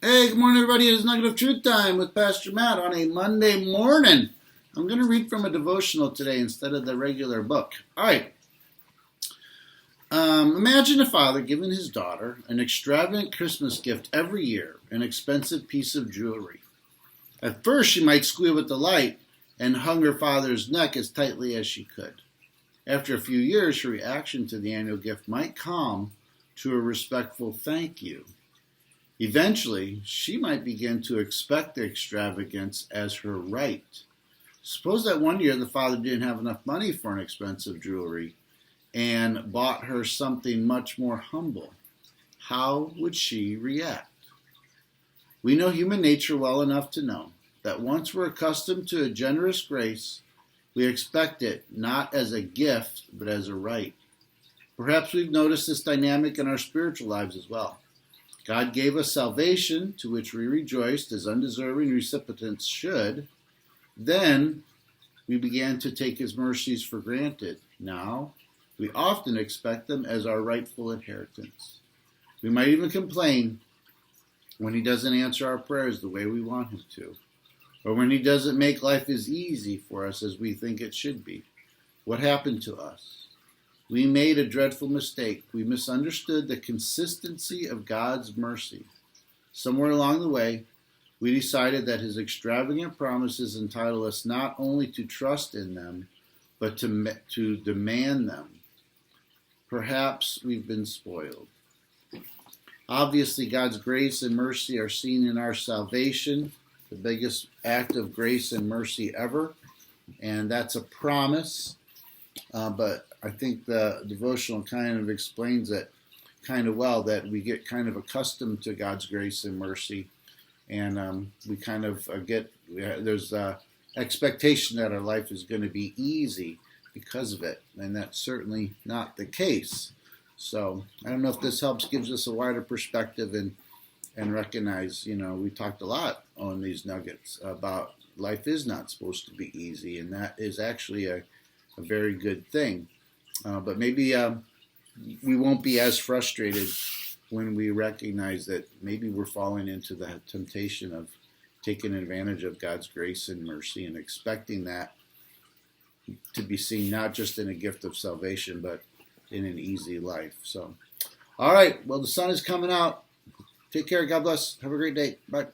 Hey, good morning, everybody. It is Nugget of Truth Time with Pastor Matt on a Monday morning. I'm going to read from a devotional today instead of the regular book. All right. Imagine a father giving his daughter an extravagant Christmas gift every year, an expensive piece of jewelry. At first, she might squeal with delight and hung her father's neck as tightly as she could. After a few years, her reaction to the annual gift might calm to a respectful thank you. Eventually, she might begin to expect the extravagance as her right. Suppose that one year the father didn't have enough money for an expensive jewelry and bought her something much more humble. How would she react? We know human nature well enough to know that once we're accustomed to a generous grace, we expect it not as a gift, but as a right. Perhaps we've noticed this dynamic in our spiritual lives as well. God gave us salvation, to which we rejoiced as undeserving recipients should. Then we began to take his mercies for granted. Now we often expect them as our rightful inheritance. We might even complain when he doesn't answer our prayers the way we want him to, or when he doesn't make life as easy for us as we think it should be. What happened to us? We made a dreadful mistake. We misunderstood the consistency of God's mercy. Somewhere along the way, we decided that his extravagant promises entitle us not only to trust in them, but to demand them. Perhaps we've been spoiled. Obviously, God's grace and mercy are seen in our salvation, the biggest act of grace and mercy ever, and that's a promise. But I think the devotional kind of explains it kind of well, that we get kind of accustomed to God's grace and mercy, and we kind of there's expectation that our life is going to be easy because of it, and that's certainly not the case. So I don't know if this helps, gives us a wider perspective and recognize, we talked a lot on these nuggets about life is not supposed to be easy, and that is actually a very good thing. But maybe we won't be as frustrated when we recognize that maybe we're falling into the temptation of taking advantage of God's grace and mercy and expecting that to be seen not just in a gift of salvation, but in an easy life. So, all right. Well, the sun is coming out. Take care. God bless. Have a great day. Bye.